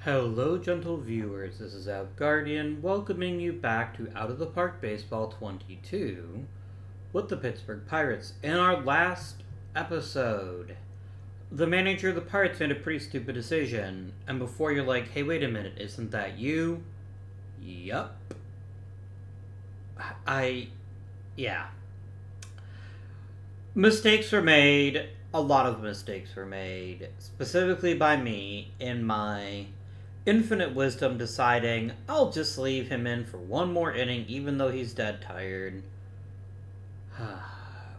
Hello, gentle viewers. This is Guardian, welcoming you back to Out of the Park Baseball 22 with the Pittsburgh Pirates. In our last episode, the manager of the Pirates made a pretty stupid decision. And before you're like, hey, wait a minute, isn't that you? Yup. Yeah. Mistakes were made. A lot of mistakes were made, specifically by me in my infinite wisdom deciding I'll just leave him in for one more inning even though he's dead tired.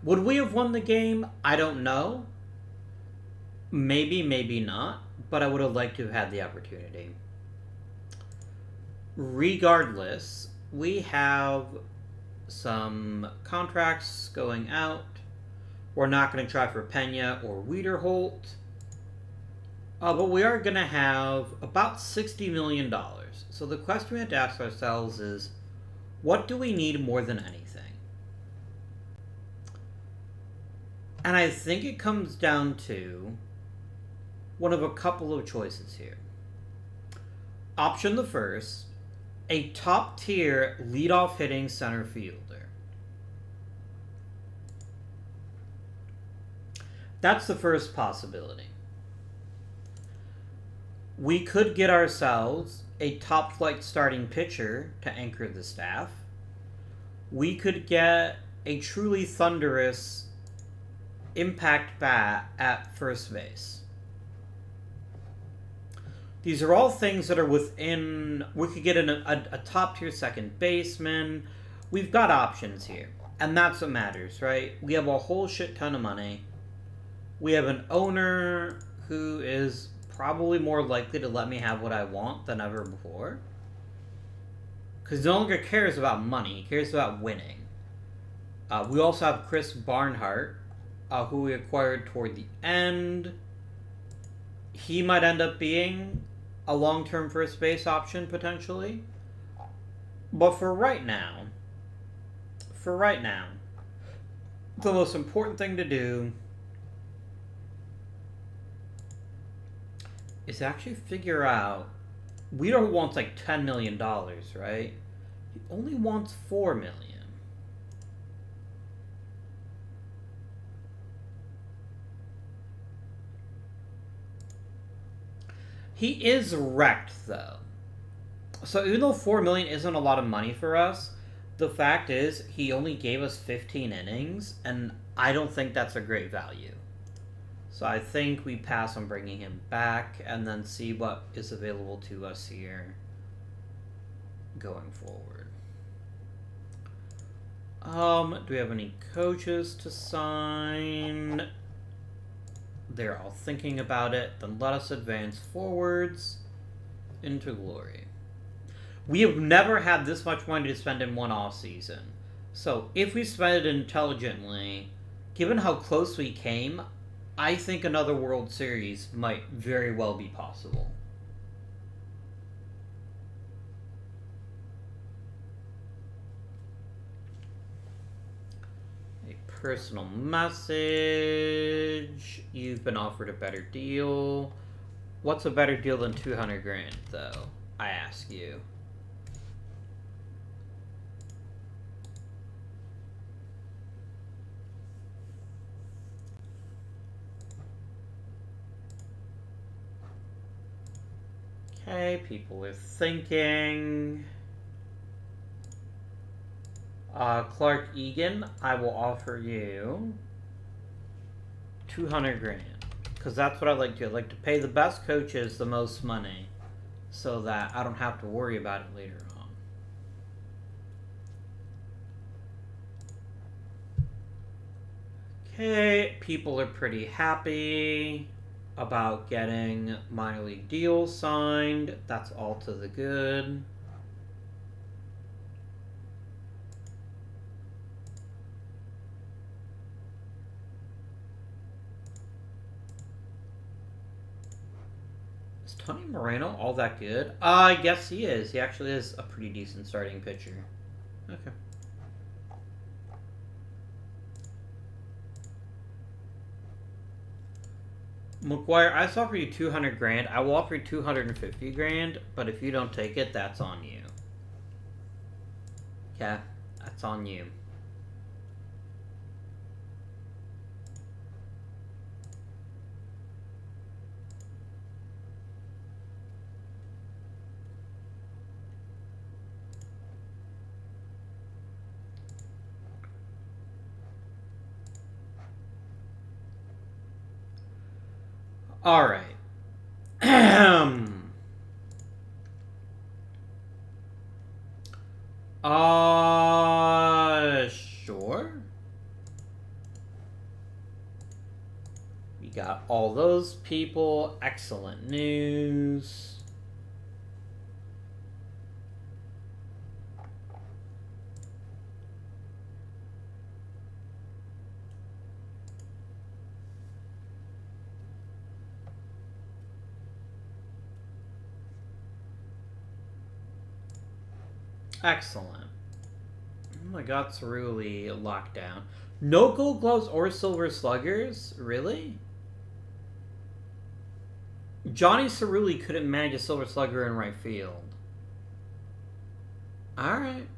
Would we have won the game? I don't know. Maybe, maybe not, but I would have liked to have had the opportunity. Regardless, we have some contracts going out. We're not going to try for Pena or Wiederholt. But we are going to have about $60 million. So the question we have to ask ourselves is, what do we need more than anything? And I think it comes down to one of a couple of choices here. Option the first, a top-tier leadoff hitting center fielder. That's the first possibility. We could get ourselves a top-flight starting pitcher to anchor the staff. We could get a truly thunderous impact bat at first base. These are all things that are within... We could get a top-tier second baseman. We've got options here. And that's what matters, right? We have a whole shit ton of money. We have an owner who is probably more likely to let me have what I want than ever before. Because he no longer cares about money. He cares about winning. We also have Chris Barnhart, who we acquired toward the end. He might end up being a long-term first base option, potentially. But for right now, the most important thing to do is actually figure out, Weeder wants like $10 million, right? He only wants $4 million. He is wrecked, though. So even though $4 million isn't a lot of money for us, the fact is he only gave us 15 innings, and I don't think that's a great value. So I think we pass on bringing him back and then see what is available to us here going forward. Do we have any coaches to sign? They're all thinking about it. Then let us advance forwards into glory. We have never had this much money to spend in one off season. So if we spend it intelligently, given how close we came, I think another World Series might very well be possible. A personal message. You've been offered a better deal. What's a better deal than $200,000, though? I ask you. Okay, people are thinking. Clark Egan, I will offer you $200,000. Because that's what I like to do. I like to pay the best coaches the most money so that I don't have to worry about it later on. Okay, people are pretty happy about getting minor league deals signed. That's all to the good. Is Tony Moreno all that good? Yes, he is. He actually is a pretty decent starting pitcher. Okay. McGuire, I just offer you 200 grand. I will offer you 250 grand, but if you don't take it, that's on you. Yeah, that's on you. All right. Sure. We got all those people. Excellent news. Excellent. Oh my god, it's really locked down. No gold gloves or silver sluggers? Really? Johnny Cerulli couldn't manage a silver slugger in right field. Alright.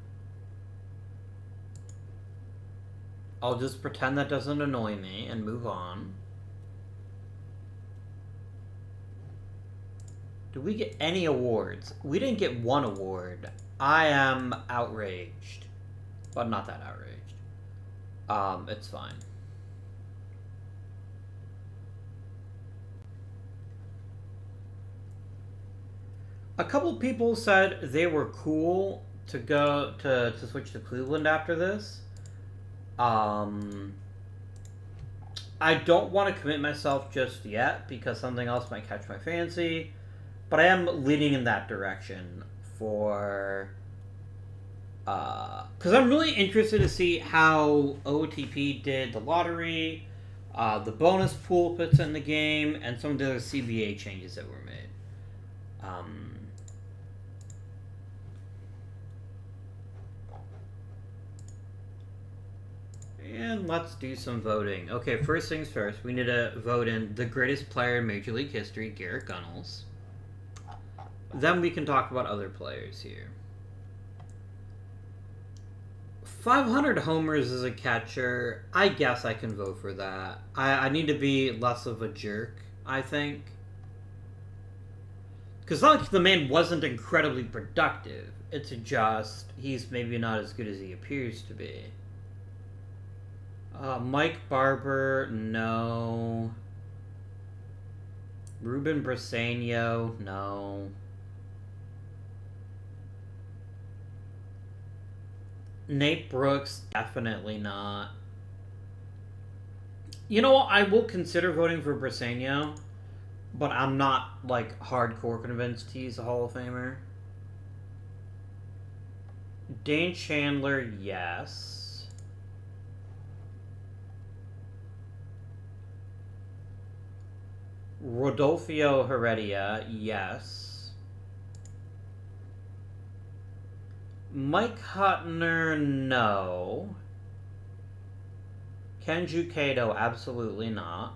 I'll just pretend that doesn't annoy me and move on. Did we get any awards? We didn't get one award. I am outraged. But not that outraged. It's fine. A couple people said they were cool to go to switch to Cleveland after this. I don't want to commit myself just yet because something else might catch my fancy. But I am leaning in that direction for... because I'm really interested to see how OOTP did the lottery, the bonus pool puts in the game, and some of the other CBA changes that were made. And let's do some voting. Okay, first things first, we need to vote in the greatest player in Major League history, Garrett Gunnels. Then we can talk about other players here. 500 homers as a catcher, I guess I can vote for that. I need to be less of a jerk, I think. Because not like the man wasn't incredibly productive. It's just, he's maybe not as good as he appears to be. Mike Barber, no. Ruben Briseño, no. Nate Brooks, definitely not. You know what? I will consider voting for Briseño, but I'm not, like, hardcore convinced he's a Hall of Famer. Dane Chandler, yes. Rodolfo Heredia, yes. Mike Huttner, no. Kenju Kato, absolutely not.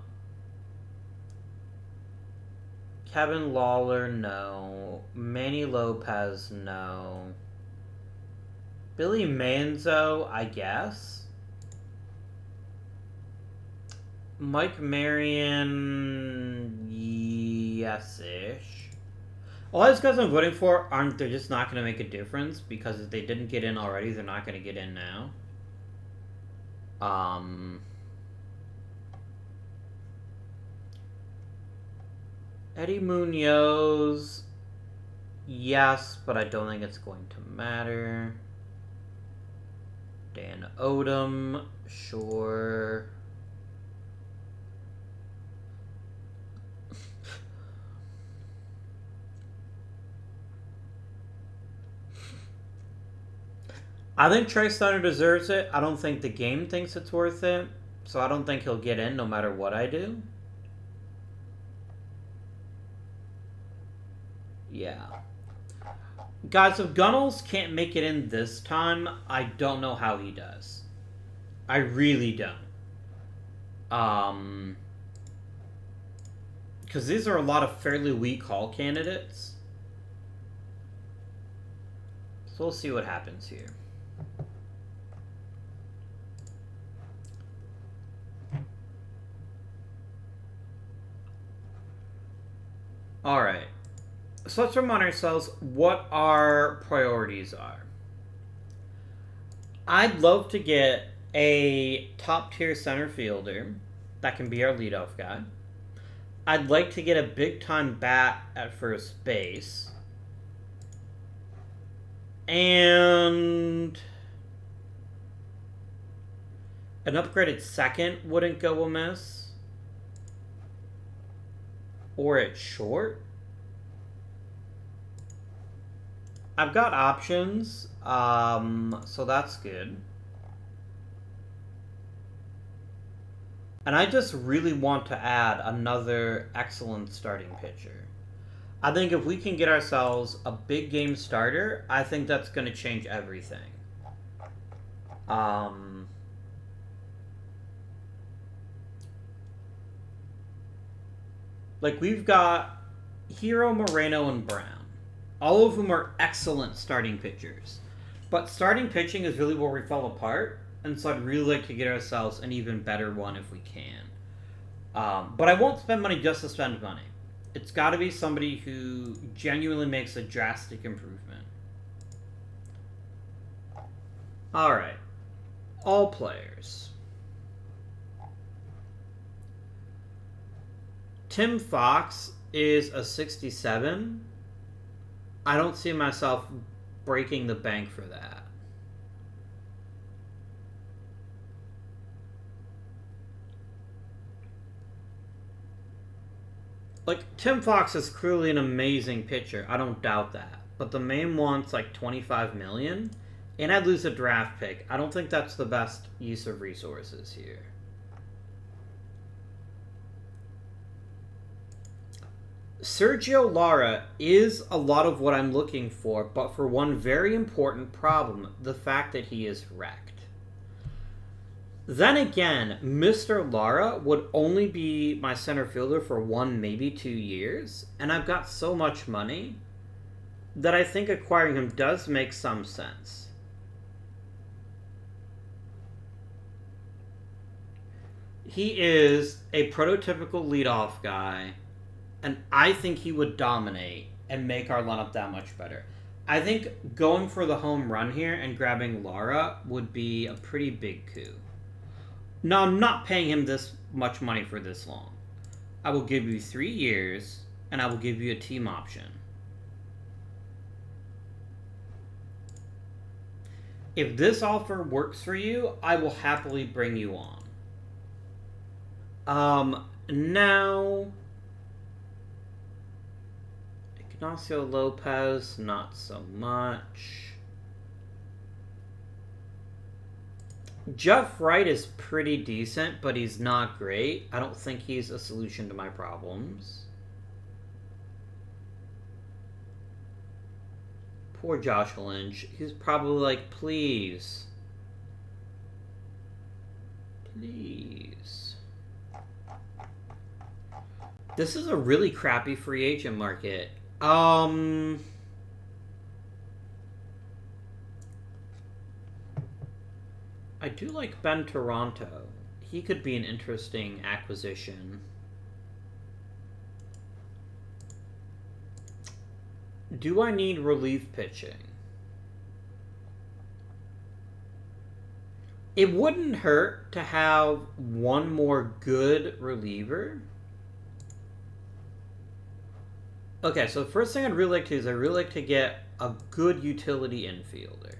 Kevin Lawler, no. Manny Lopez, no. Billy Manzo, I guess. Mike Marion, yes-ish. All these guys I'm voting for aren't, they're just not going to make a difference because if they didn't get in already, they're not going to get in now. Eddie Munoz, yes, but I don't think it's going to matter. Dan Odom, sure. I think Trey Stunner deserves it. I don't think the game thinks it's worth it. So I don't think he'll get in no matter what I do. Yeah. Guys, if Gunnels can't make it in this time, I don't know how he does. I really don't. Because these are a lot of fairly weak haul candidates. So we'll see what happens here. Alright. So let's remind ourselves what our priorities are. I'd love to get a top-tier center fielder that can be our leadoff guy. I'd like to get a big-time bat at first base. And an upgraded second wouldn't go amiss. Or at short. I've got options, so that's good. And I just really want to add another excellent starting pitcher. I think if we can get ourselves a big game starter, I think that's going to change everything. Like, we've got Hero, Moreno, and Brown. All of whom are excellent starting pitchers. But starting pitching is really where we fall apart. And so I'd really like to get ourselves an even better one if we can. But I won't spend money just to spend money. It's got to be somebody who genuinely makes a drastic improvement. Alright. All players. Tim Fox is a 67. I don't see myself breaking the bank for that. Like, Tim Fox is clearly an amazing pitcher. I don't doubt that. But the main want's like $25 million. And I'd lose a draft pick. I don't think that's the best use of resources here. Sergio Lara is a lot of what I'm looking for, but for one very important problem, the fact that he is wrecked. Then again, Mr. Lara would only be my center fielder for 1, maybe 2 years, and I've got so much money that I think acquiring him does make some sense. He is a prototypical leadoff guy, and I think he would dominate and make our lineup that much better. I think going for the home run here and grabbing Lara would be a pretty big coup. Now, I'm not paying him this much money for this long. I will give you 3 years, and I will give you a team option. If this offer works for you, I will happily bring you on. Now, Ignacio Lopez, not so much. Jeff Wright is pretty decent, but he's not great. I don't think he's a solution to my problems. Poor Josh Lynch. He's probably like, please. Please. This is a really crappy free agent market. I do like Ben Toronto. He could be an interesting acquisition. Do I need relief pitching? It wouldn't hurt to have one more good reliever. Okay, so the first thing I'd really like to do is I'd really like to get a good utility infielder.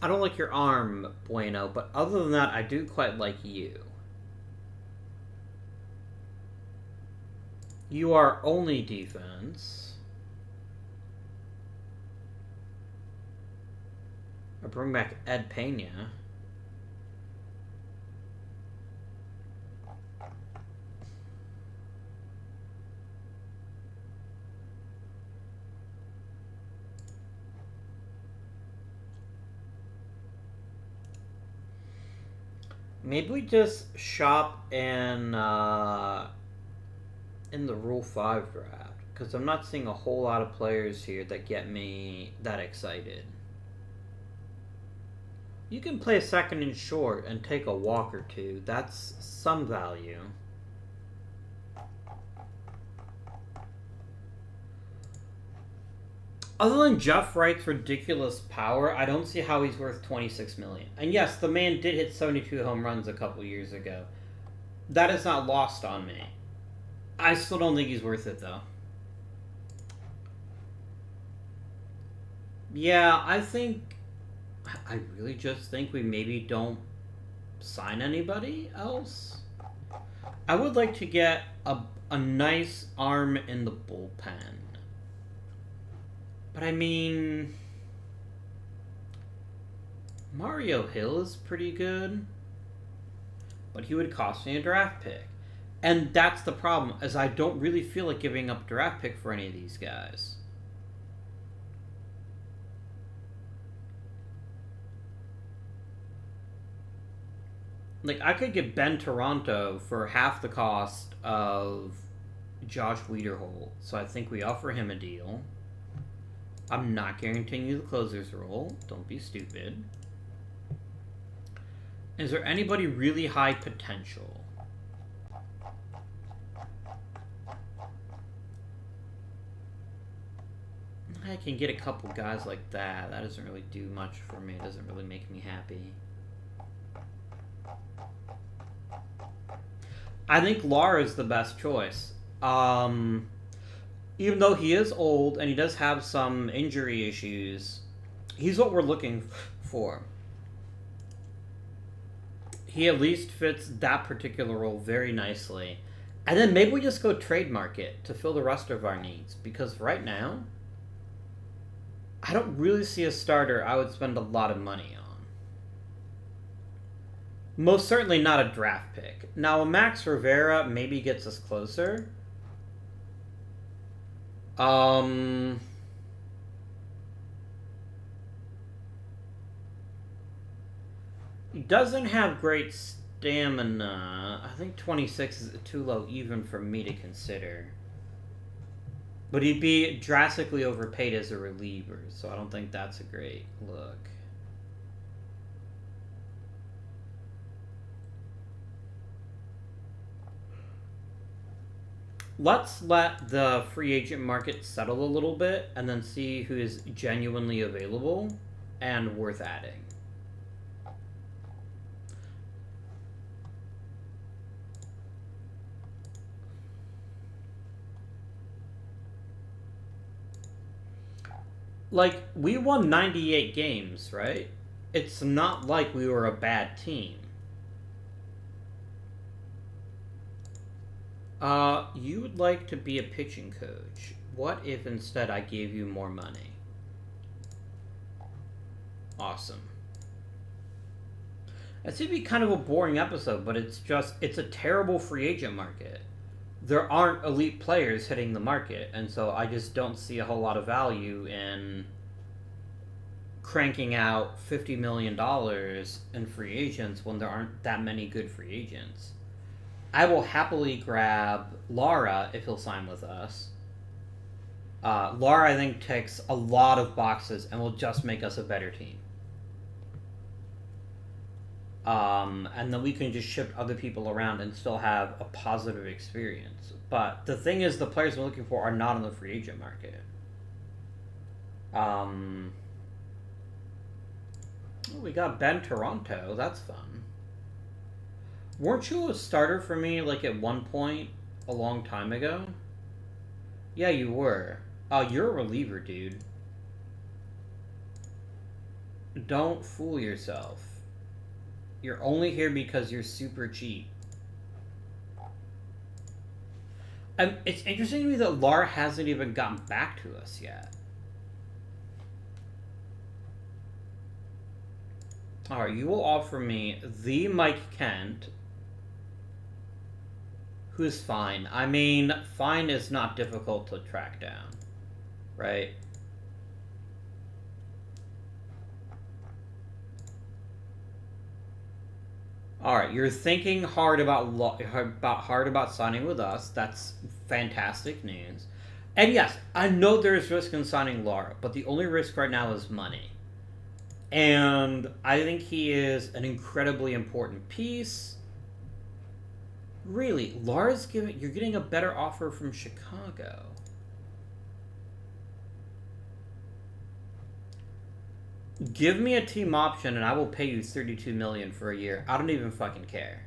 I don't like your arm, Bueno, but other than that, I do quite like you. You are only defense. I bring back Ed Pena. Maybe we just shop in the Rule 5 draft, because I'm not seeing a whole lot of players here that get me that excited. You can play a second and short and take a walk or two. That's some value. Other than Jeff Wright's ridiculous power, I don't see how he's worth $26 million. And yes, the man did hit 72 home runs a couple years ago. That is not lost on me. I still don't think he's worth it, though. Yeah, I really just think we maybe don't sign anybody else. I would like to get a nice arm in the bullpen. But I mean, Mario Hill is pretty good, but he would cost me a draft pick. And that's the problem, is I don't really feel like giving up a draft pick for any of these guys. Like, I could get Ben Toronto for half the cost of Josh Wiederholt, so I think we offer him a deal. I'm not guaranteeing you the closer's role. Don't be stupid. Is there anybody really high potential? I can get a couple guys like that. That doesn't really do much for me. It doesn't really make me happy. I think Lara is the best choice. Even though he is old and he does have some injury issues, he's what we're looking for. He at least fits that particular role very nicely. And then maybe we just go trade market to fill the rest of our needs. Because right now, I don't really see a starter I would spend a lot of money on. Most certainly not a draft pick. Now, a Max Rivera maybe gets us closer. He doesn't have great stamina. I think 26 is too low even for me to consider. But he'd be drastically overpaid as a reliever, so I don't think that's a great look. Let's let the free agent market settle a little bit and then see who is genuinely available and worth adding. Like, we won 98 games, right? It's not like we were a bad team. You would like to be a pitching coach. What if instead I gave you more money? Awesome. It's going to be kind of a boring episode, but it's a terrible free agent market. There aren't elite players hitting the market, and so I just don't see a whole lot of value in cranking out $50 million in free agents when there aren't that many good free agents. I will happily grab Lara if he'll sign with us. Lara, I think, ticks a lot of boxes and will just make us a better team. And then we can just ship other people around and still have a positive experience. But the thing is, the players we're looking for are not on the free agent market. We got Ben Toronto. That's fun. Weren't you a starter for me, like, at one point a long time ago? Yeah, you were. Oh, you're a reliever, dude. Don't fool yourself. You're only here because you're super cheap. It's interesting to me that Lar hasn't even gotten back to us yet. Alright, you will offer me the Mike Kent, who's fine. I mean, fine is not difficult to track down, right? All right, you're thinking hard about signing with us. That's fantastic news. And yes, I know there's risk in signing Lara, but the only risk right now is money. And I think he is an incredibly important piece. Really, you're getting a better offer from Chicago. Give me a team option and I will pay you $32 million for a year. I don't even fucking care.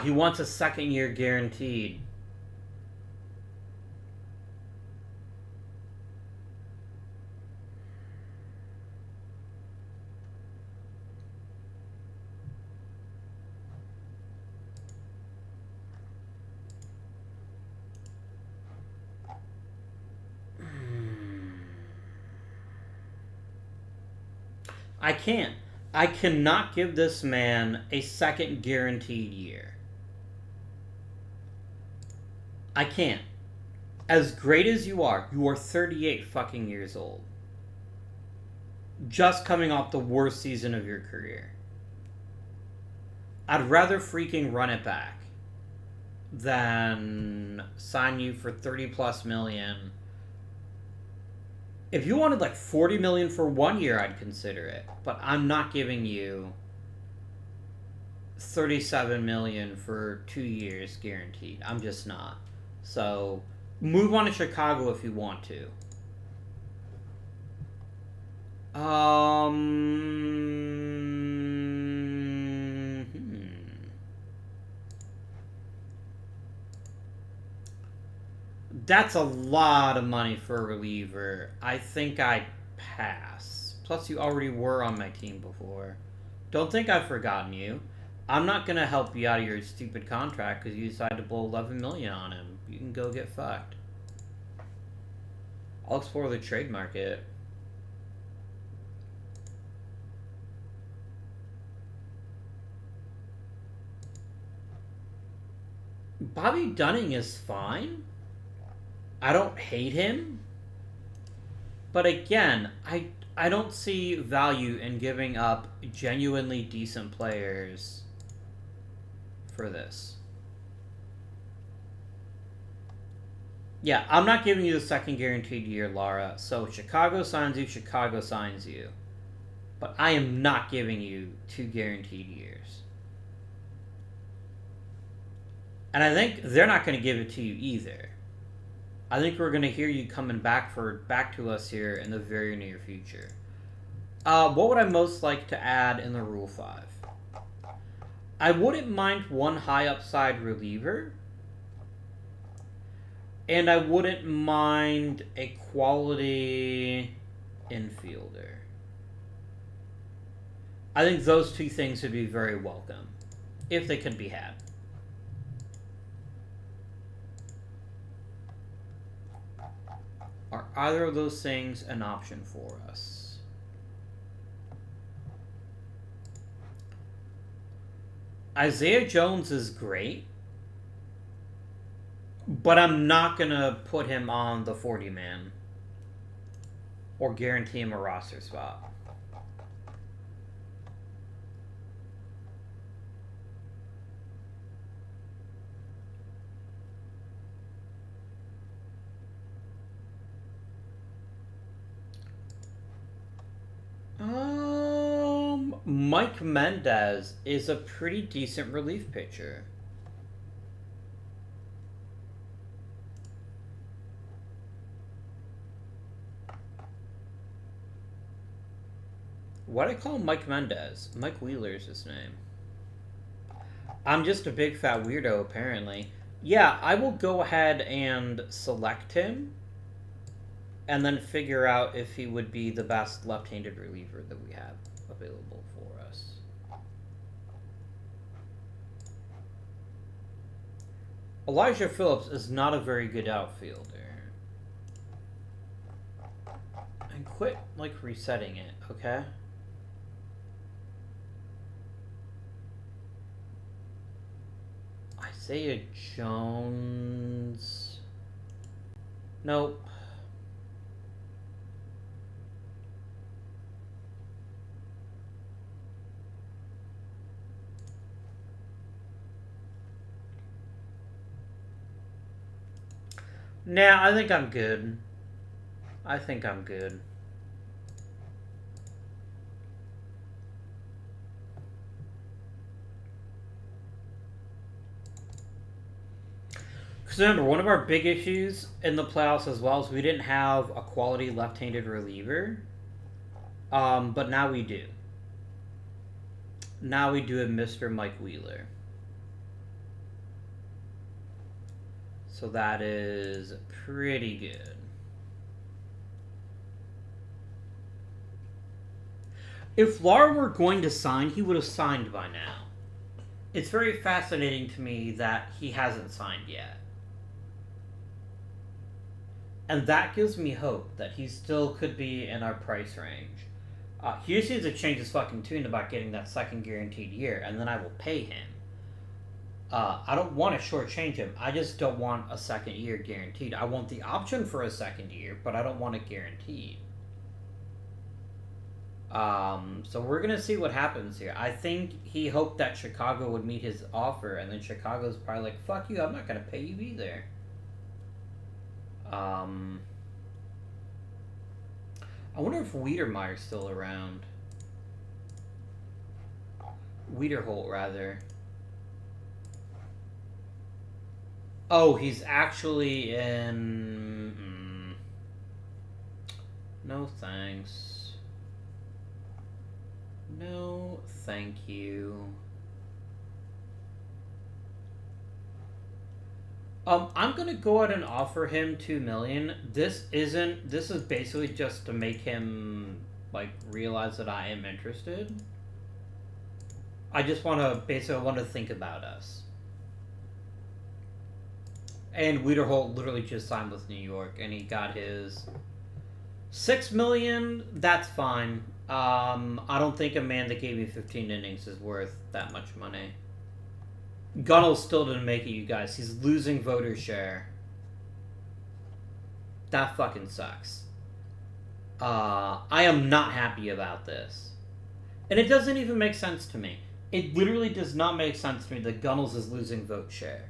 He wants a second year guaranteed. I can't. I cannot give this man a second guaranteed year. I can't. As great as you are 38 fucking years old. Just coming off the worst season of your career. I'd rather freaking run it back than sign you for 30 plus million. If you wanted like 40 million for 1 year, I'd consider it. But I'm not giving you 37 million for 2 years guaranteed. I'm just not. So move on to Chicago if you want to. That's a lot of money for a reliever. I think I'd pass. Plus, you already were on my team before. Don't think I've forgotten you. I'm not going to help you out of your stupid contract because you decided to blow $11 million on him. You can go get fucked. I'll explore the trade market. Bobby Dunning is fine. I don't hate him. But again, I don't see value in giving up genuinely decent players for this. Yeah, I'm not giving you the second guaranteed year, Lara. So Chicago signs you, Chicago signs you. But I am not giving you 2 guaranteed years. And I think they're not going to give it to you either. I think we're going to hear you coming back to us here in the very near future. What would I most like to add in the Rule 5? I wouldn't mind one high upside reliever. And I wouldn't mind a quality infielder. I think those 2 things would be very welcome, if they could be had. Are either of those things an option for us? Isaiah Jones is great, but I'm not going to put him on the 40-man or guarantee him a roster spot. Mike Mendez is a pretty decent relief pitcher. Why'd I call him Mike Mendez? Mike Wheeler's his name. I'm just a big fat weirdo, apparently. Yeah, I will go ahead and select him and then figure out if he would be the best left-handed reliever that we have available for us. Elijah Phillips is not a very good outfielder. And quit, like, resetting it, okay? Isaiah Jones... Nope. Nah, I think I'm good. I think I'm good. Because remember, one of our big issues in the playoffs as well is we didn't have a quality left-handed reliever. But now we do. Now we do have Mr. Mike Wheeler. So that is pretty good. If Lara were going to sign, he would have signed by now. It's very fascinating to me that he hasn't signed yet. And that gives me hope that he still could be in our price range. He just needs to change his fucking tune about getting that second guaranteed year, and then I will pay him. I don't want to shortchange him. I just don't want a second year guaranteed. I want the option for a second year, but I don't want it guaranteed. So we're going to see what happens here. I think he hoped that Chicago would meet his offer, and then Chicago's probably like, fuck you, I'm not going to pay you either. I wonder if Wiedermeyer's still around. Wiederholt, rather. Oh, he's actually in... No thanks. No, thank you. I'm gonna go ahead and offer him $2 million. This is basically just to make him like realize that I am interested. I just want to think about us. And Wiederholt literally just signed with New York, and he got his $6 million. That's fine. I don't think a man that gave me 15 innings is worth that much money. Gunnell still didn't make it, you guys. He's losing voter share. That fucking sucks. I am not happy about this. And it doesn't even make sense to me. It literally does not make sense to me that Gunnels is losing vote share.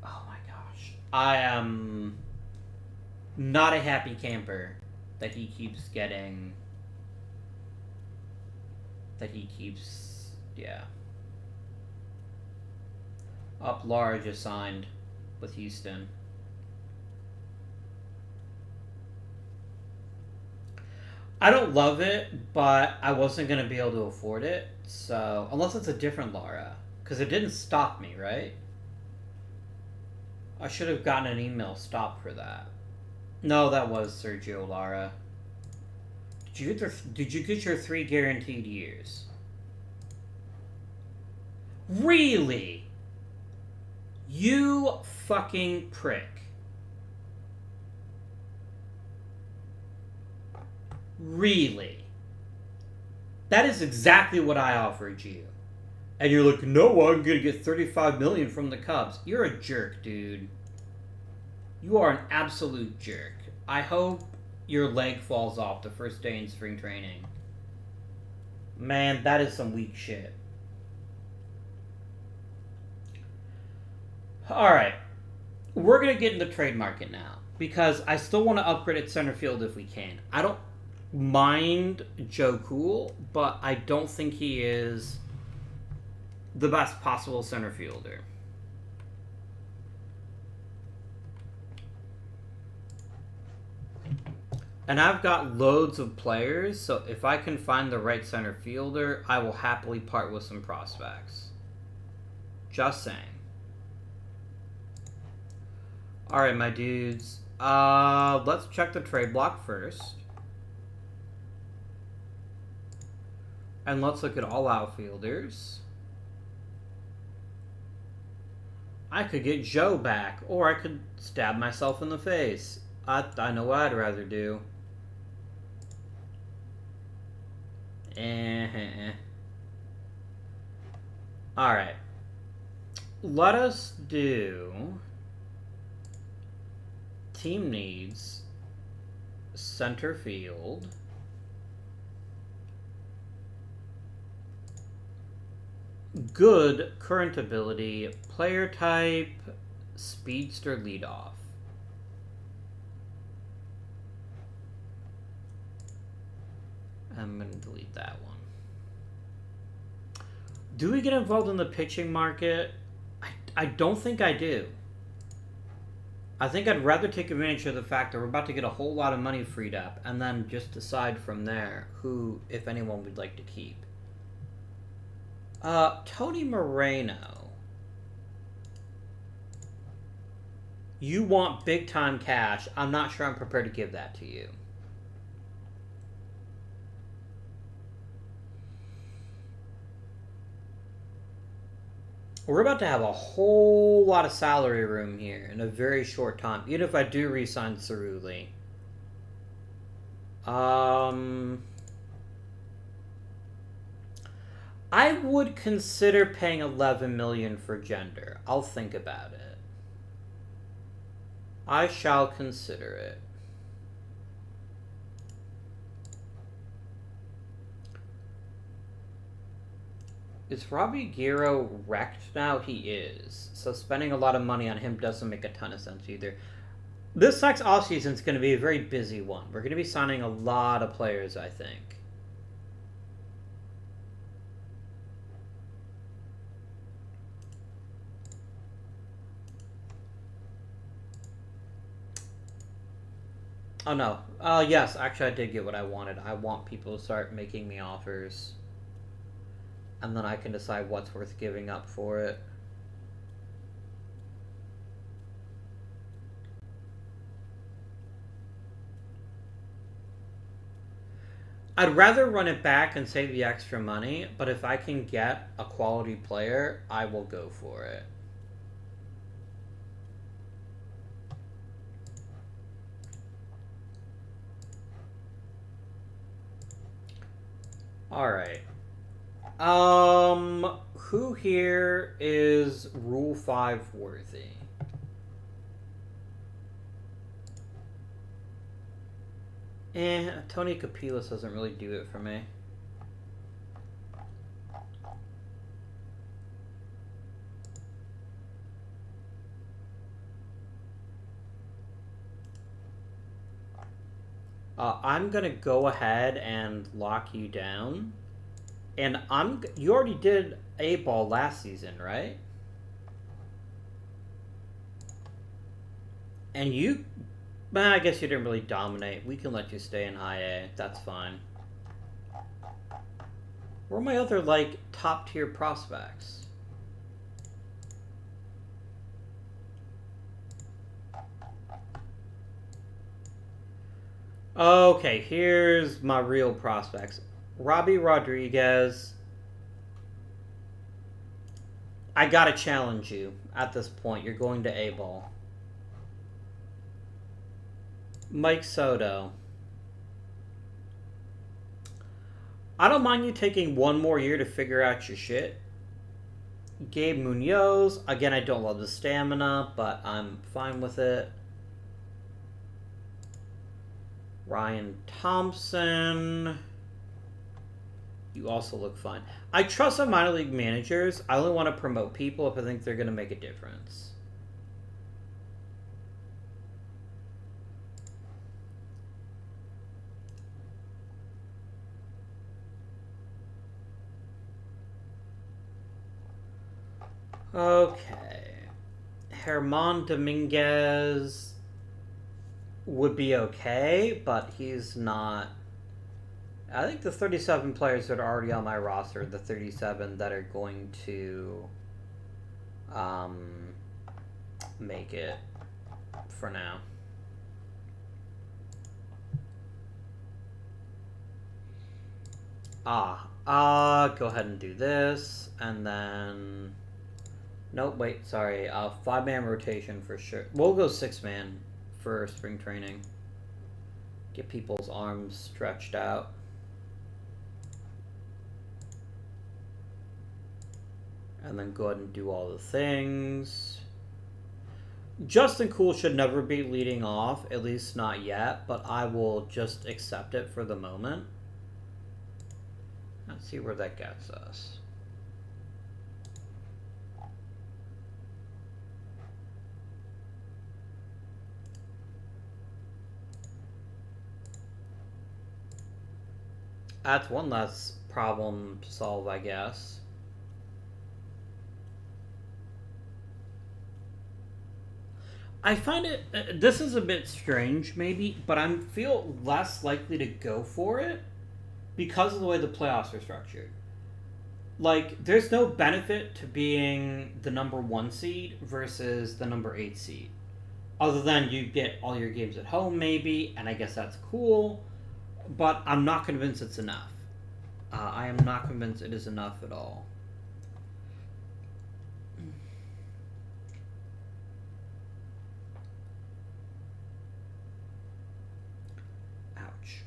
Oh my gosh. I am not a happy camper that he keeps getting... Yeah. Lara just signed with Houston. I don't love it, but I wasn't going to be able to afford it. So, unless it's a different Lara. Because it didn't stop me, right? I should have gotten an email stop for that. No, that was Sergio Lara. Did you get your 3 guaranteed years? Really? You fucking prick. Really? That is exactly what I offered you. And you're like, no, I'm gonna get $35 million from the Cubs. You're a jerk, dude. You are an absolute jerk. I hope your leg falls off the first day in spring training. Man, that is some weak shit. Alright. We're going to get in the trade market now. Because I still want to upgrade at center field if we can. I don't mind Joe Cool, but I don't think he is the best possible center fielder. And I've got loads of players, so if I can find the right center fielder, I will happily part with some prospects. Just saying. Alright, my dudes. Let's check the trade block first. And let's look at all outfielders. I could get Joe back, or I could stab myself in the face. I know what I'd rather do. Alright. Let us do... Team needs center field. Good current ability, player type, speedster leadoff. I'm going to delete that one. Do we get involved in the pitching market? I don't think I do. I think I'd rather take advantage of the fact that we're about to get a whole lot of money freed up and then just decide from there who, if anyone, we'd like to keep. Tony Moreno. You want big time cash. I'm not sure I'm prepared to give that to you. We're about to have a whole lot of salary room here in a very short time. Even if I do re-sign Cerulli. I would consider paying $11 million for Gender. I'll think about it. I shall consider it. Is Robbie Guerrero wrecked now? He is. So spending a lot of money on him doesn't make a ton of sense either. This next offseason is going to be a very busy one. We're going to be signing a lot of players, I think. Oh, no. Yes, actually I did get what I wanted. I want people to start making me offers. And then I can decide what's worth giving up for it. I'd rather run it back and save the extra money, but if I can get a quality player, I will go for it. Alright. Who here is Rule 5 worthy? Tony Capilas doesn't really do it for me. I'm gonna go ahead and lock you down. And you already did A-ball last season, right? And I guess you didn't really dominate. We can let you stay in high A. That's fine. Where are my other, top tier prospects? Okay, here's my real prospects. Robbie Rodriguez. I gotta challenge you at this point. You're going to A-ball. Mike Soto. I don't mind you taking one more year to figure out your shit. Gabe Munoz. Again, I don't love the stamina, but I'm fine with it. Ryan Thompson. You also look fine. I trust the minor league managers. I only want to promote people if I think they're going to make a difference. Okay. Herman Dominguez would be okay, but he's not. I think the 37 players that are already on my roster are the 37 that are going to make it for now. Go ahead and do this, and then... Nope, wait, sorry. 5-man rotation for sure. We'll go 6-man for spring training. Get people's arms stretched out. And then go ahead and do all the things. Justin Cool should never be leading off, at least not yet, but I will just accept it for the moment. Let's see where that gets us. That's one less problem to solve, I guess. I find it, this is a bit strange, maybe, but I feel less likely to go for it because of the way the playoffs are structured. Like, there's no benefit to being the number 1 seed versus the number 8 seed. Other than you get all your games at home, maybe, and I guess that's cool, but I'm not convinced it's enough. I am not convinced it is enough at all. Ouch.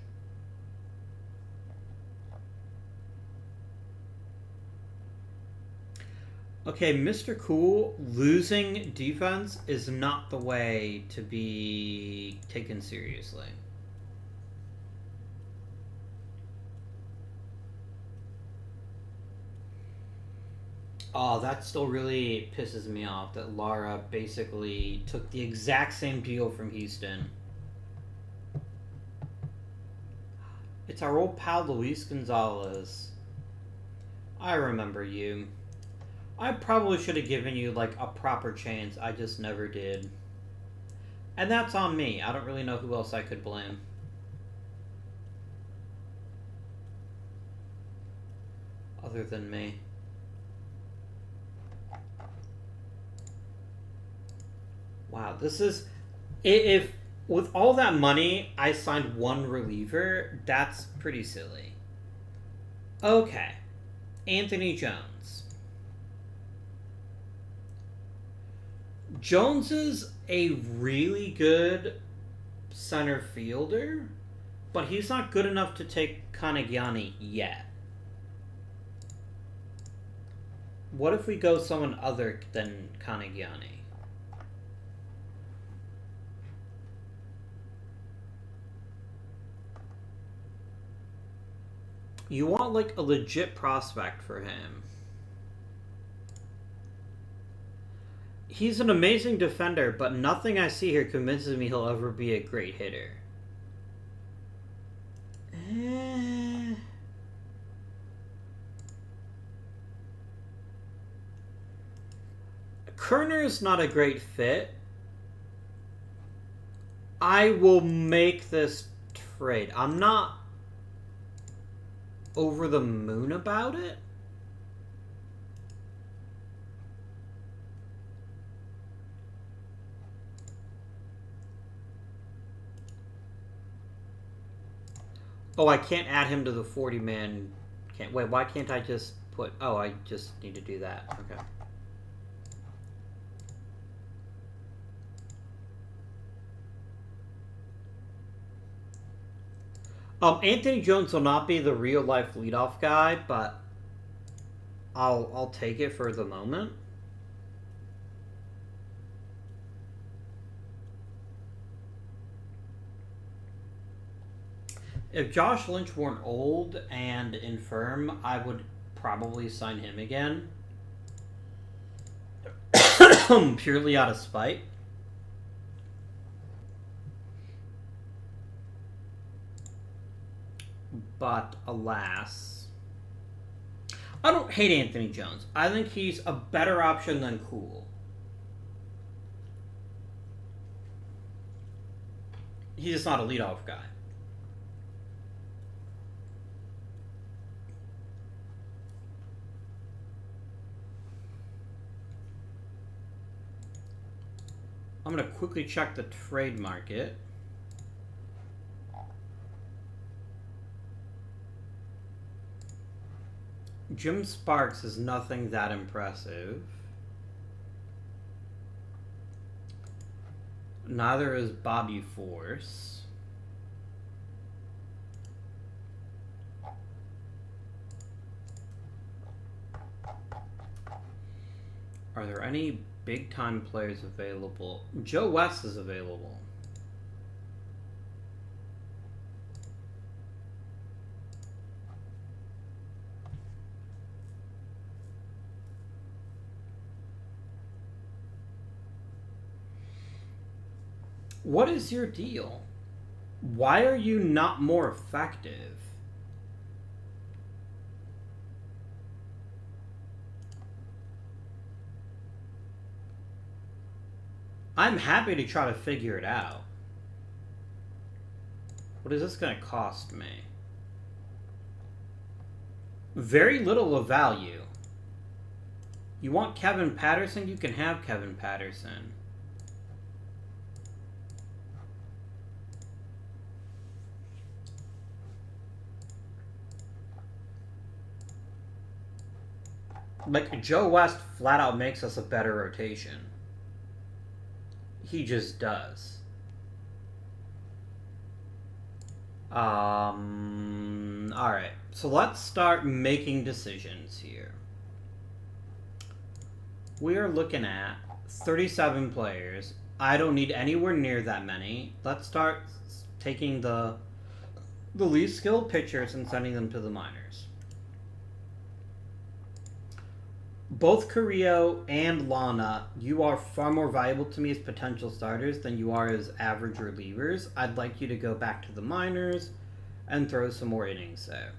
Okay, Mr. Cool, losing defense is not the way to be taken seriously. Oh, that still really pisses me off that Lara basically took the exact same deal from Houston. It's our old pal Luis Gonzalez. I remember you. I probably should have given you, like, a proper chance. I just never did. And that's on me. I don't really know who else I could blame. Other than me. Wow, this is... If, with all that money, I signed one reliever, that's pretty silly. Okay. Anthony Jones. Jones is a really good center fielder, but he's not good enough to take Kanagiani yet. What if we go someone other than Kanagiani? You want, like, a legit prospect for him. He's an amazing defender, but nothing I see here convinces me he'll ever be a great hitter. Kerner's not a great fit. I will make this trade. I'm not over the moon about it. Oh, I can't add him to the 40-man. Can't wait. Why can't I just put? Oh, I just need to do that. Okay. Anthony Jones will not be the real life leadoff guy, but I'll take it for the moment. If Josh Lynch weren't old and infirm, I would probably sign him again. Purely out of spite. But alas, I don't hate Anthony Jones. I think he's a better option than Cool. He's just not a leadoff guy. I'm going to quickly check the trade market. Jim Sparks is nothing that impressive. Neither is Bobby Force. Are there any big-time players available? Joe West is available. What is your deal? Why are you not more effective? I'm happy to try to figure it out. What is this going to cost me? Very little of value. You want Kevin Patterson? You can have Kevin Patterson. Like, Joe West flat out makes us a better rotation. He just does. Alright. So let's start making decisions here. We are looking at 37 players. I don't need anywhere near that many. Let's start taking the least skilled pitchers and sending them to the minors. Both Carrillo and Lana, you are far more valuable to me as potential starters than you are as average relievers. I'd like you to go back to the minors and throw some more innings there.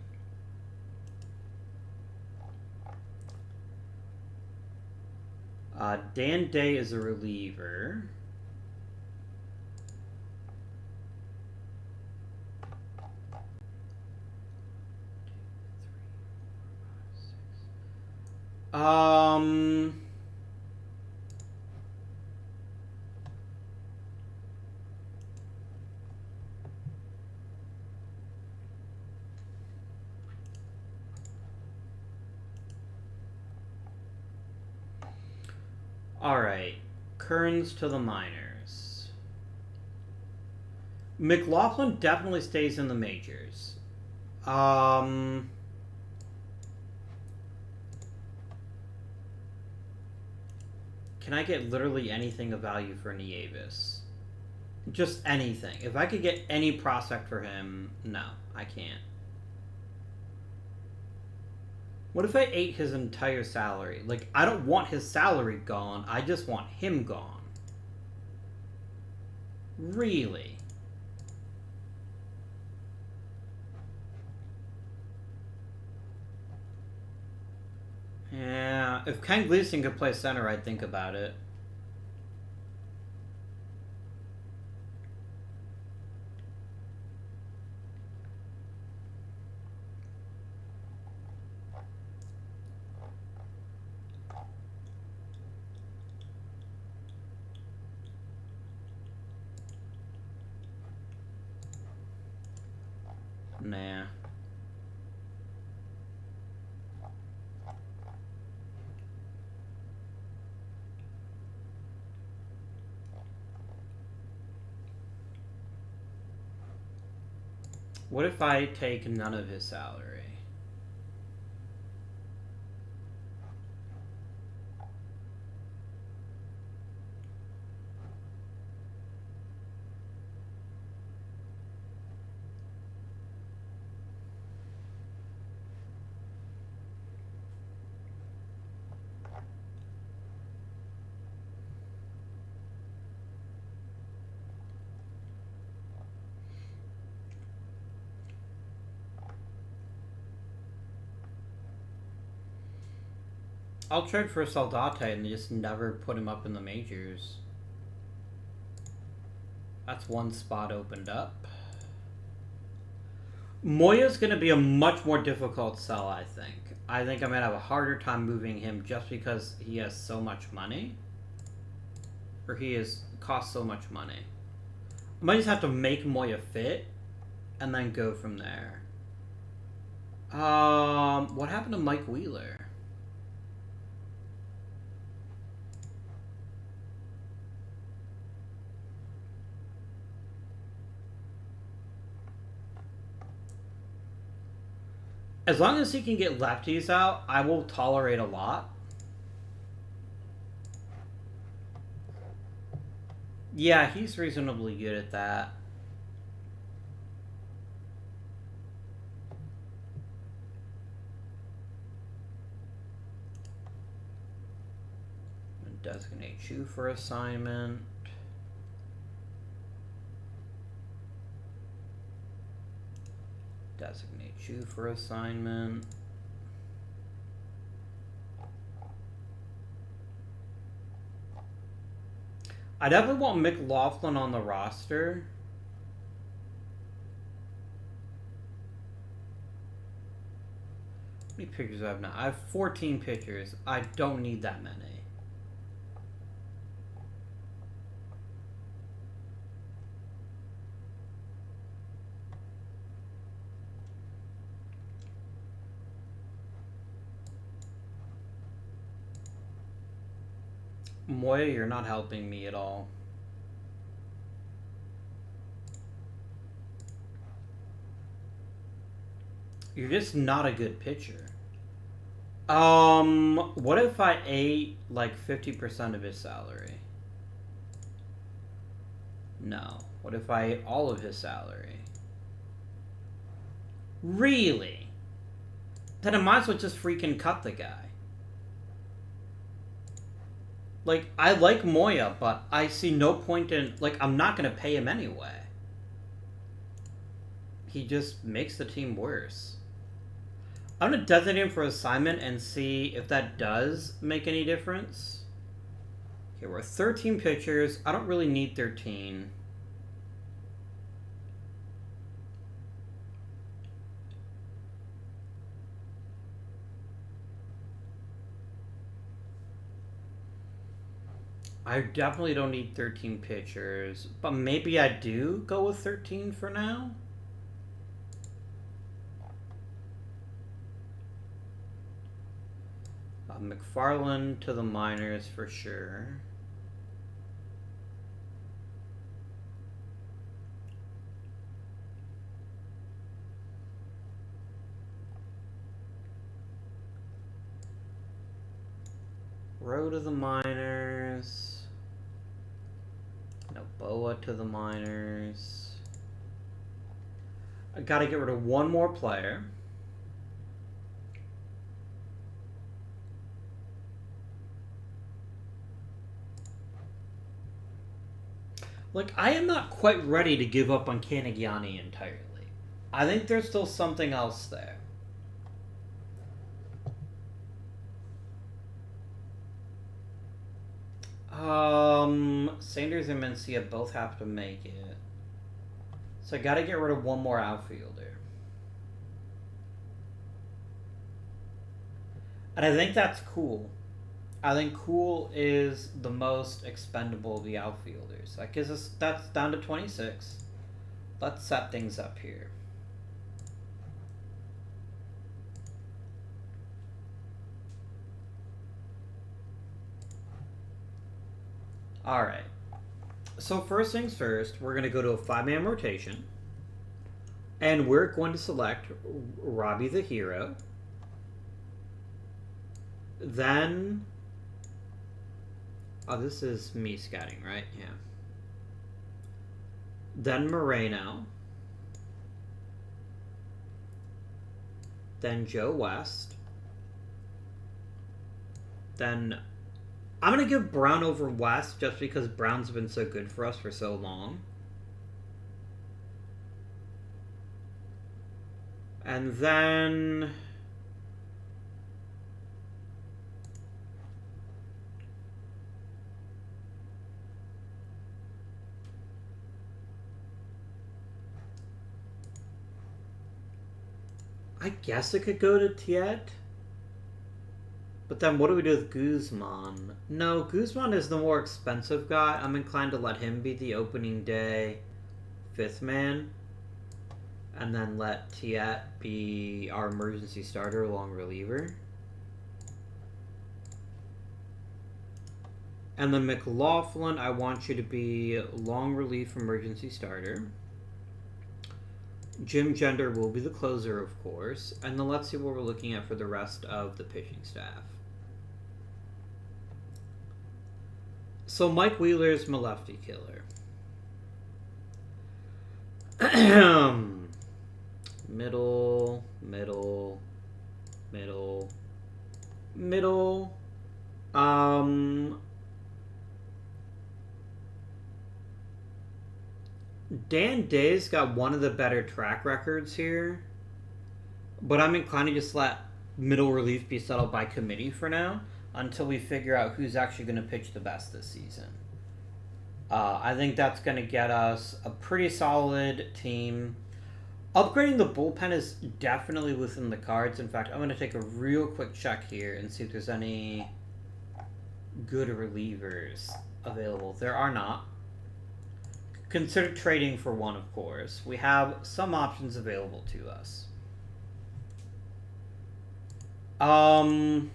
Dan Day is a reliever. Alright. Kearns to the minors. McLaughlin definitely stays in the majors. Can I get literally anything of value for Nieves? Just anything. If I could get any prospect for him, no, I can't. What if I ate his entire salary? Like, I don't want his salary gone. I just want him gone. Really? Yeah, if Ken Gleason could play center, I'd think about it. Nah. What if I take none of his salary? I'll trade for Saldate and just never put him up in the majors. That's one spot opened up. Moya's going to be a much more difficult sell, I think. I think I'm going to have a harder time moving him just because he has so much money. Or costs so much money. I might just have to make Moya fit and then go from there. What happened to Mike Wheeler? As long as he can get lefties out, I will tolerate a lot. Yeah, he's reasonably good at that. Designate you for assignment. Designate you for assignment. I definitely want McLaughlin on the roster. How many pitchers do I have now? I have 14 pitchers. I don't need that many. Moya, you're not helping me at all. You're just not a good pitcher. What if I ate like 50% of his salary? No. What if I ate all of his salary? Really? Then I might as well just freaking cut the guy. Like, I like Moya, but I see no point in... Like, I'm not going to pay him anyway. He just makes the team worse. I'm going to designate him for assignment and see if that does make any difference. Okay, we're 13 pitchers. I don't really need 13. I definitely don't need 13 pitchers, but maybe I do go with 13 for now. McFarland to the minors for sure. Rowe to the minors. Noboa to the minors. I gotta get rid of one more player. Like, I am not quite ready to give up on Kanagiani entirely. I think there's still something else there. Sanders and Mencia both have to make it. So I gotta get rid of one more outfielder. And I think that's Cool. I think Cool is the most expendable of the outfielders. That gives us, that's down to 26. Let's set things up here. Alright. So first things first, we're going to go to a 5-man rotation. And we're going to select Robbie the Hero. Then... Oh, this is me scouting, right? Yeah. Then Moreno. Then Joe West. Then I'm going to give Brown over West just because Brown's been so good for us for so long. And then... I guess it could go to Tiet. But then what do we do with Guzman? No, Guzman is the more expensive guy. I'm inclined to let him be the opening day 5th man. And then let Tiet be our emergency starter, long reliever. And then McLaughlin, I want you to be long relief emergency starter. Jim Gender will be the closer, of course. And then let's see what we're looking at for the rest of the pitching staff. So Mike Wheeler is my lefty killer. Middle. Dan Day's got one of the better track records here, but I'm inclined to just let middle relief be settled by committee for now until we figure out who's actually going to pitch the best this season. I think that's going to get us a pretty solid team. Upgrading the bullpen is definitely within the cards. In fact, I'm going to take a real quick check here and see if there's any good relievers available. There are not. Consider trading for one, of course. We have some options available to us. Lineup.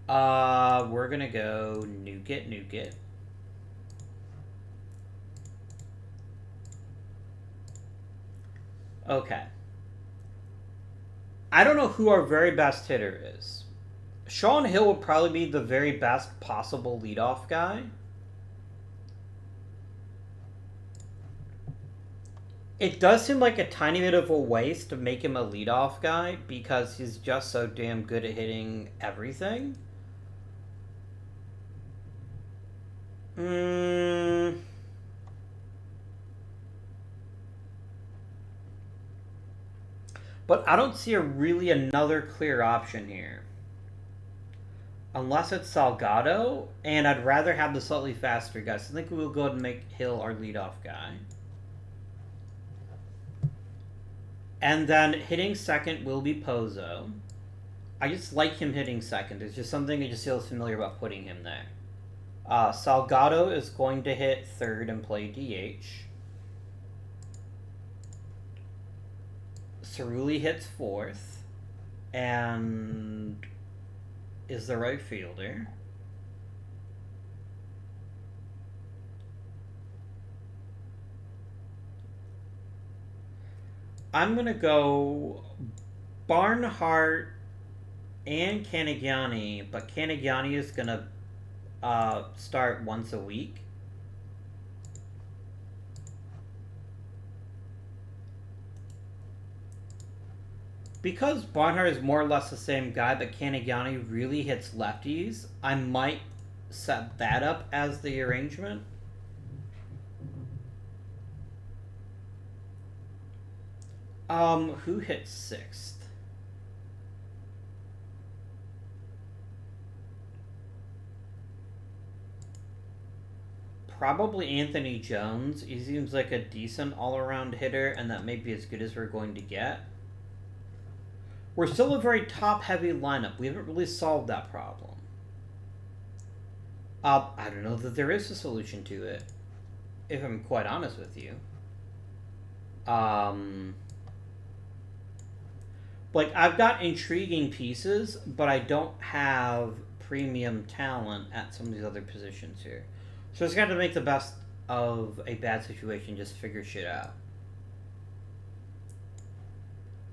We're going to go nuke it. Okay. I don't know who our very best hitter is. Sean Hill would probably be the very best possible leadoff guy. It does seem like a tiny bit of a waste to make him a leadoff guy because he's just so damn good at hitting everything. But I don't see really another clear option here. Unless it's Salgado, and I'd rather have the slightly faster guy. So I think we'll go ahead and make Hill our leadoff guy. And then hitting second will be Pozo. I just like him hitting second. There's just something I just feel familiar about putting him there. Salgado is going to hit third and play DH. Cerulli hits fourth and is the right fielder. I'm going to go Barnhart and Canigiani, but Canigiani is going to start once a week. Because Barnhart is more or less the same guy, but Canigiani really hits lefties, I might set that up as the arrangement. Who hits sixth? Probably Anthony Jones. He seems like a decent all-around hitter, and that may be as good as we're going to get. We're still a very top-heavy lineup. We haven't really solved that problem. I don't know that there is a solution to it, if I'm quite honest with you. Like, I've got intriguing pieces, but I don't have premium talent at some of these other positions here. So I just got to make the best of a bad situation, just figure shit out.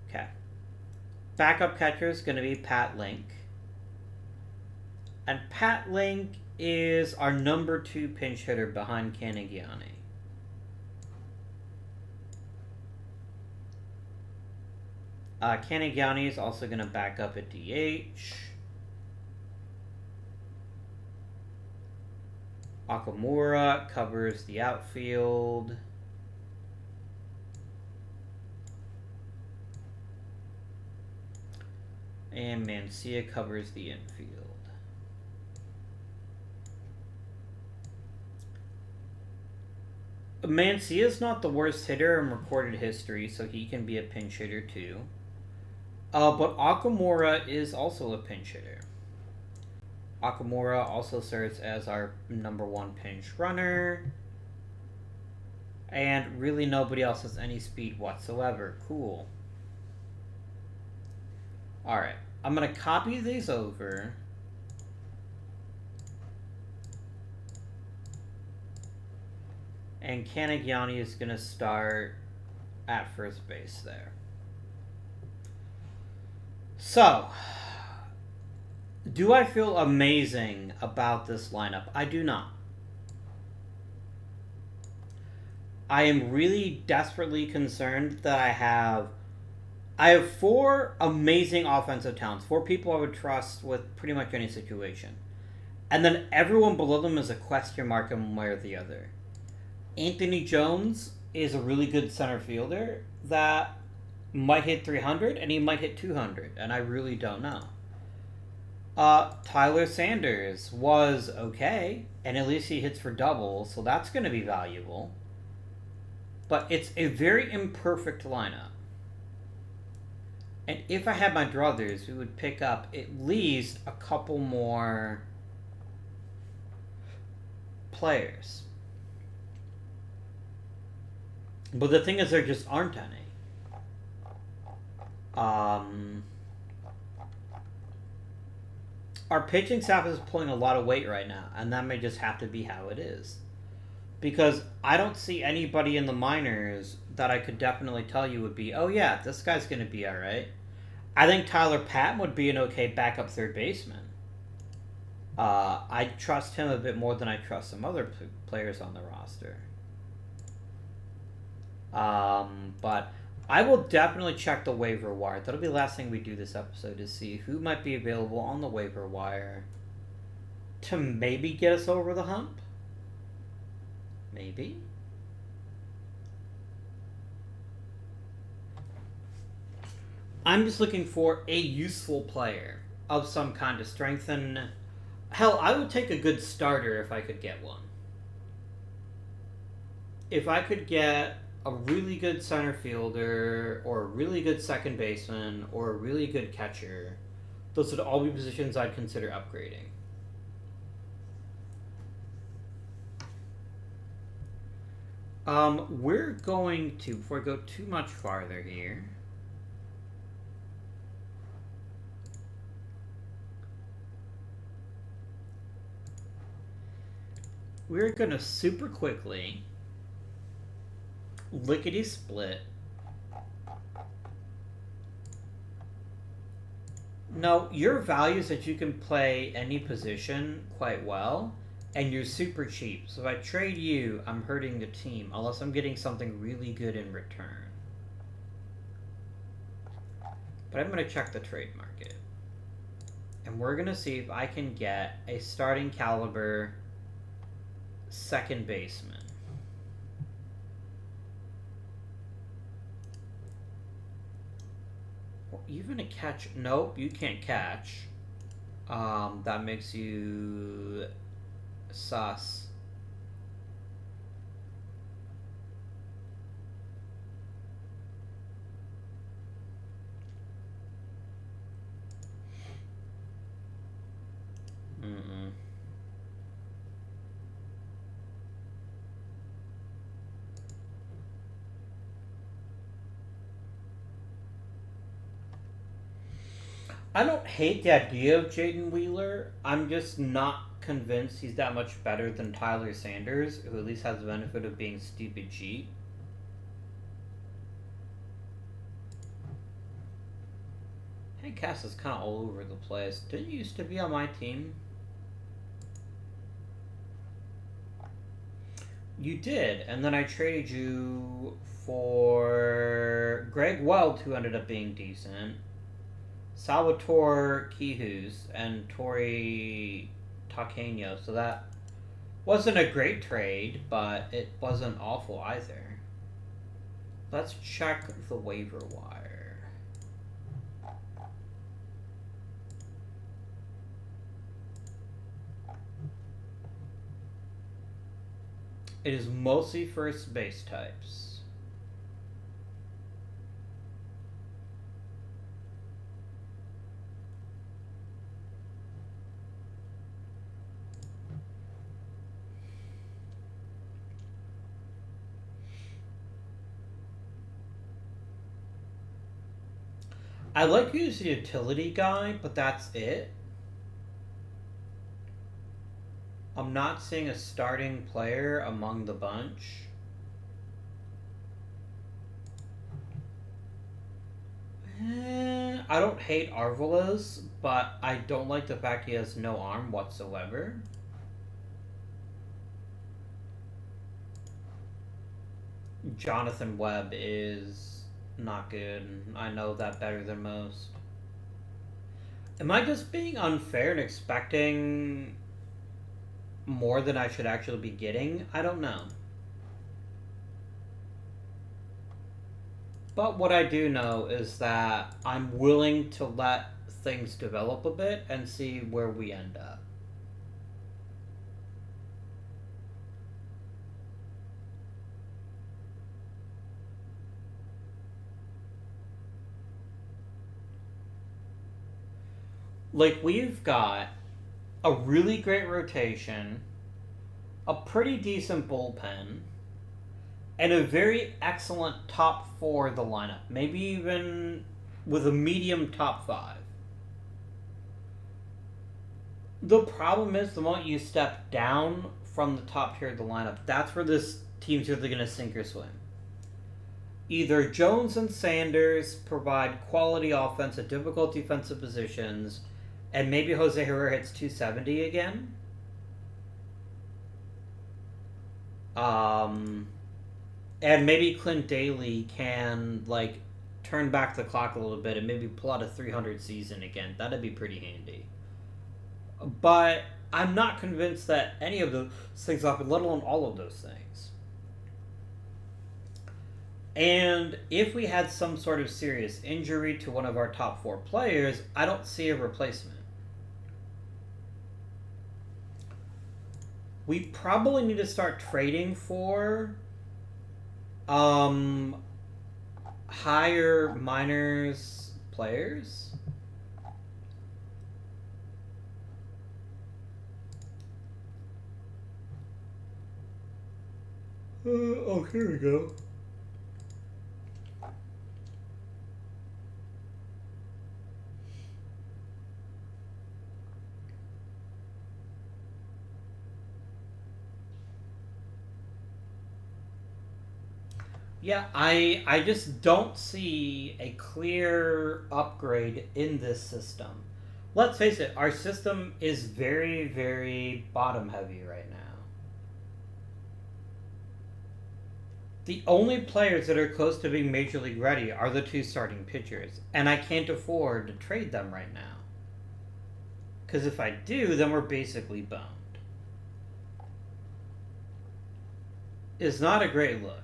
Okay. Backup catcher is going to be Pat Link. And Pat Link is our number 2 pinch hitter behind Canigiani. Canigiani is also going to back up at DH. Okamura covers the outfield. And Mancia covers the infield. Mancia is not the worst hitter in recorded history, so he can be a pinch hitter too. But Okamura is also a pinch hitter. Okamura also serves as our number 1 pinch runner. And really nobody else has any speed whatsoever. Cool. Alright, I'm going to copy these over. And Canigiani is going to start at first base there. So, do I feel amazing about this lineup? I do not. I am really desperately concerned that I have 4 amazing offensive talents. 4 people I would trust with pretty much any situation. And then everyone below them is a question mark in one way or the other. Anthony Jones is a really good center fielder that might hit 300 and he might hit 200, and I really don't know. Tyler Sanders was okay, and at least he hits for doubles, so that's going to be valuable. But it's a very imperfect lineup. And if I had my druthers, we would pick up at least a couple more players. But the thing is, there just aren't any. Our pitching staff is pulling a lot of weight right now, and that may just have to be how it is. Because I don't see anybody in the minors that I could definitely tell you would be, oh yeah, this guy's going to be alright. I think Tyler Patton would be an okay backup third baseman. I trust him a bit more than I trust some other players on the roster. But I will definitely check the waiver wire. That'll be the last thing we do this episode, is see who might be available on the waiver wire to maybe get us over the hump. Maybe. I'm just looking for a useful player of some kind to strengthen. Hell, I would take a good starter if I could get one. If I could get a really good center fielder, or a really good second baseman, or a really good catcher, those would all be positions I'd consider upgrading. We're going to, before I go too much farther here, we're going to super quickly lickety-split. No, your value is that you can play any position quite well, and you're super cheap. So if I trade you, I'm hurting the team, unless I'm getting something really good in return. But I'm going to check the trade market. And we're going to see if I can get a starting caliber second baseman. Or even a catch. Nope, you can't catch. That makes you sus. I don't hate the idea of Jaden Wheeler. I'm just not convinced he's that much better than Tyler Sanders, who at least has the benefit of being stupid cheap. Hey, Cass is kind of all over the place. Didn't you used to be on my team? You did, and then I traded you for Greg Weld, who ended up being decent, Salvatore Quijus, and Tori Taqueño, so that wasn't a great trade, but it wasn't awful either. Let's check the waiver wire. It is mostly first base types. I like you as a utility guy, but that's it. I'm not seeing a starting player among the bunch. I don't hate Arvelos, but I don't like the fact he has no arm whatsoever. Jonathan Webb is not good. I know that better than most. Am I just being unfair and expecting more than I should actually be getting? I don't know. But what I do know is that I'm willing to let things develop a bit and see where we end up. Like, we've got a really great rotation, a pretty decent bullpen, and a very excellent top four of the lineup. Maybe even with a medium top five. The problem is, the moment you step down from the top tier of the lineup, that's where this team's either going to sink or swim. Either Jones and Sanders provide quality offense at difficult defensive positions, and maybe Jose Herrera hits 270 again. And maybe Clint Daly can, like, turn back the clock a little bit and maybe pull out a 300 season again. That'd be pretty handy. But I'm not convinced that any of those things happen, let alone all of those things. And if we had some sort of serious injury to one of our top four players, I don't see a replacement. We probably need to start trading for higher minors players. Oh, here we go. Yeah, I just don't see a clear upgrade in this system. Let's face it, our system is very, very bottom heavy right now. The only players that are close to being Major League ready are the two starting pitchers, and I can't afford to trade them right now. Because if I do, then we're basically boned. It's not a great look.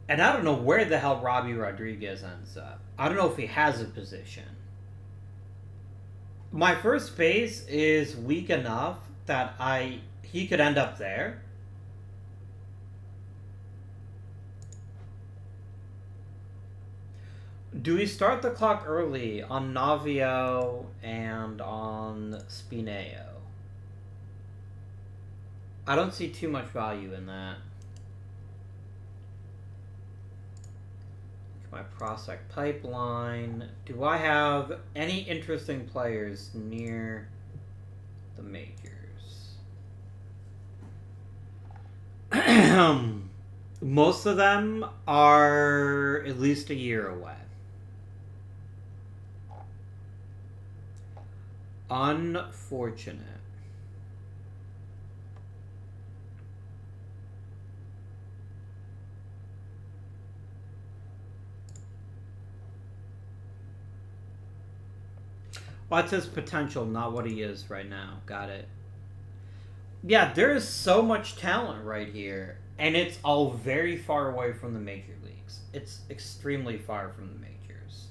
And I don't know where the hell Robbie Rodriguez ends up. I don't know if he has a position. My first base is weak enough that he could end up there. Do we start the clock early on Navio and on Spineo? I don't see too much value in that. My prospect pipeline. Do I have any interesting players near the majors? Most of them are at least a year away. Unfortunate. What's his potential, not what he is right now. Got it. Yeah, there is so much talent right here, and it's all very far away from the major leagues. It's extremely far from the majors.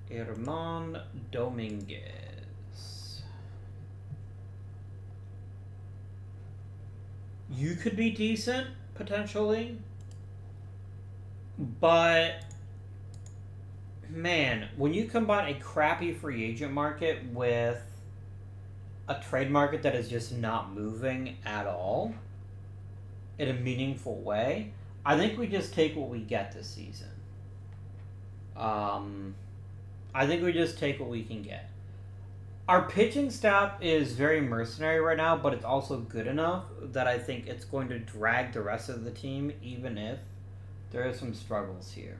Herman Dominguez. You could be decent, potentially. But, man, when you combine a crappy free agent market with a trade market that is just not moving at all in a meaningful way, I think we just take what we get this season. I think we just take what we can get. Our pitching staff is very mercenary right now, but it's also good enough that I think it's going to drag the rest of the team, even if there are some struggles here.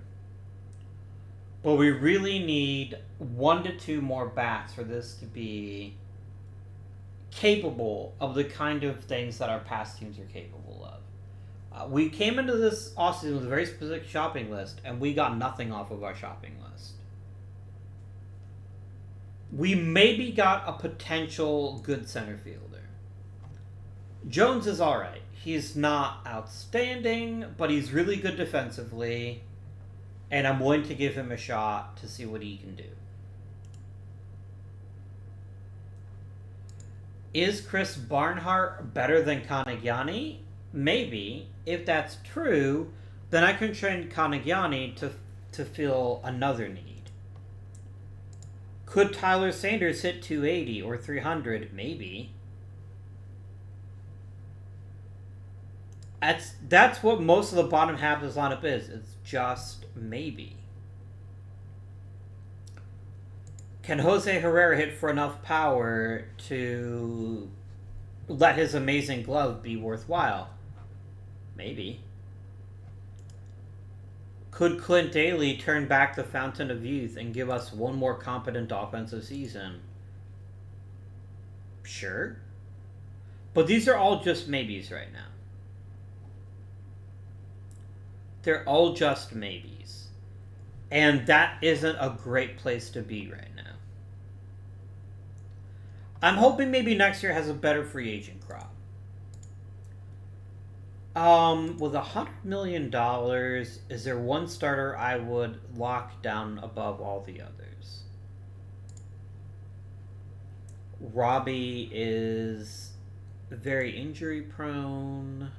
But we really need 1 to 2 more bats for this to be capable of the kind of things that our past teams are capable of. We came into this offseason with a very specific shopping list, and we got nothing off of our shopping list. We maybe got a potential good center fielder. Jones is alright. He's not outstanding, but he's really good defensively, and I'm willing to give him a shot to see what he can do. Is Chris Barnhart better than Kanagiani? Maybe. If that's true, then I can train Kanagiani to fill another need. Could Tyler Sanders hit 280 or 300? Maybe. That's what most of the bottom half of this lineup is. It's just maybe. Can Jose Herrera hit for enough power to let his amazing glove be worthwhile? Maybe. Could Clint Daly turn back the fountain of youth and give us one more competent offensive season? Sure. But these are all just maybes right now. They're all just maybes. And that isn't a great place to be right now. I'm hoping maybe next year has a better free agent crop. With $100 million, is there one starter I would lock down above all the others? Robbie is very injury prone.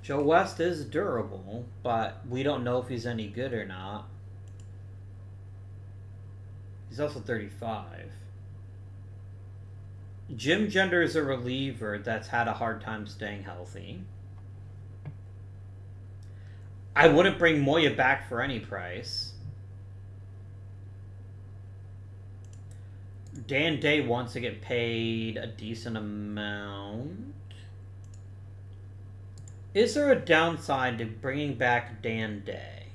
Joe West is durable, but we don't know if he's any good or not. He's also 35. Jim Gender is a reliever that's had a hard time staying healthy. I wouldn't bring Moya back for any price. Dan Day wants to get paid a decent amount. Is there a downside to bringing back Dan Day?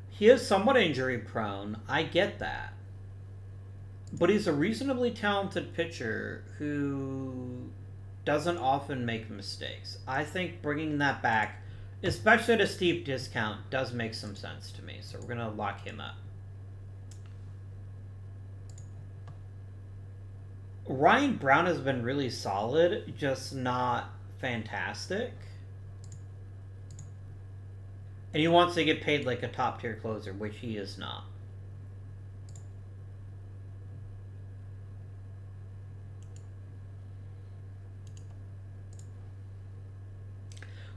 He is somewhat injury prone. I get that. But he's a reasonably talented pitcher who doesn't often make mistakes. I think bringing that back, especially at a steep discount, does make some sense to me. So we're going to lock him up. Ryan Brown has been really solid, just not fantastic. And he wants to get paid like a top-tier closer, which he is not.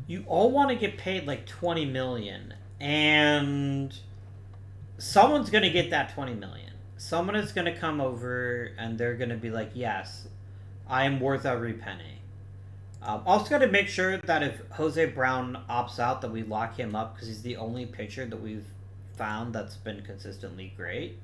You all want to get paid like $20 million, and someone's going to get that $20 million. Someone is going to come over, and they're going to be like, yes, I am worth every penny. Also got to make sure that if Jose Brown opts out, that we lock him up, because he's the only pitcher that we've found that's been consistently great.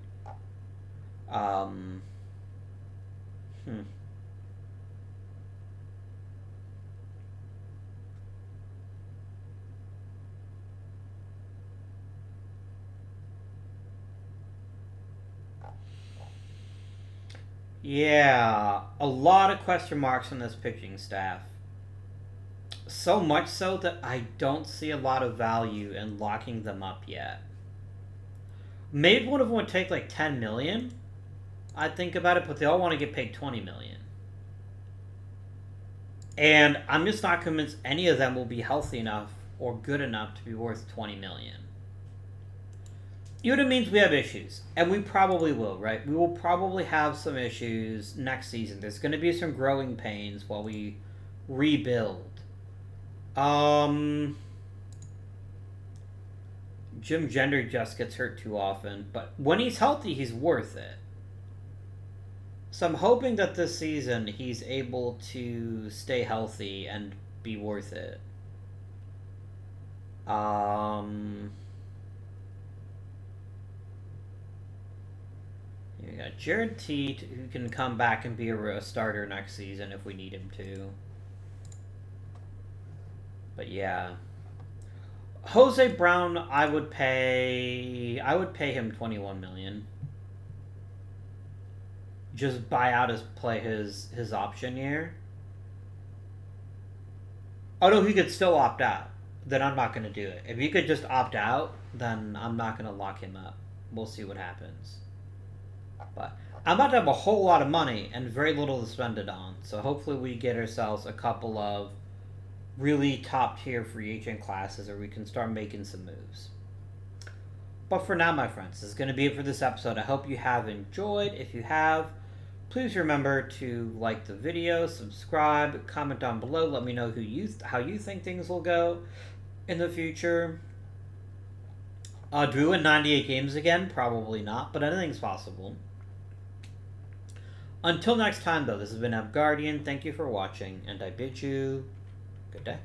Yeah, a lot of question marks on this pitching staff. So much so that I don't see a lot of value in locking them up yet. Maybe one of them would take like $10 million. I'd think about it, but they all want to get paid $20 million. And I'm just not convinced any of them will be healthy enough or good enough to be worth $20 million. It means we have issues, and we probably will, right? We will probably have some issues next season. There's going to be some growing pains while we rebuild. Jim Gender just gets hurt too often, but when he's healthy, he's worth it. So I'm hoping that this season he's able to stay healthy and be worth it. You got Jared Teat, who can come back and be a starter next season if we need him to. But yeah. Jose Brown, I would pay him $21 million. Just buy out his option year. Oh no, he could still opt out. Then I'm not going to do it. If he could just opt out, then I'm not going to lock him up. We'll see what happens. But I'm about to have a whole lot of money and very little to spend it on. So hopefully we get ourselves a couple of really top tier free agent classes, or we can start making some moves. But for now, my friends, this is going to be it for this episode. I hope you have enjoyed. If you have, please remember to like the video, subscribe, comment down below. Let me know how you think things will go in the future. Do we win 98 games again? Probably not, but anything's possible. Until next time, though, this has been Guardian. Thank you for watching, and I bid you good day.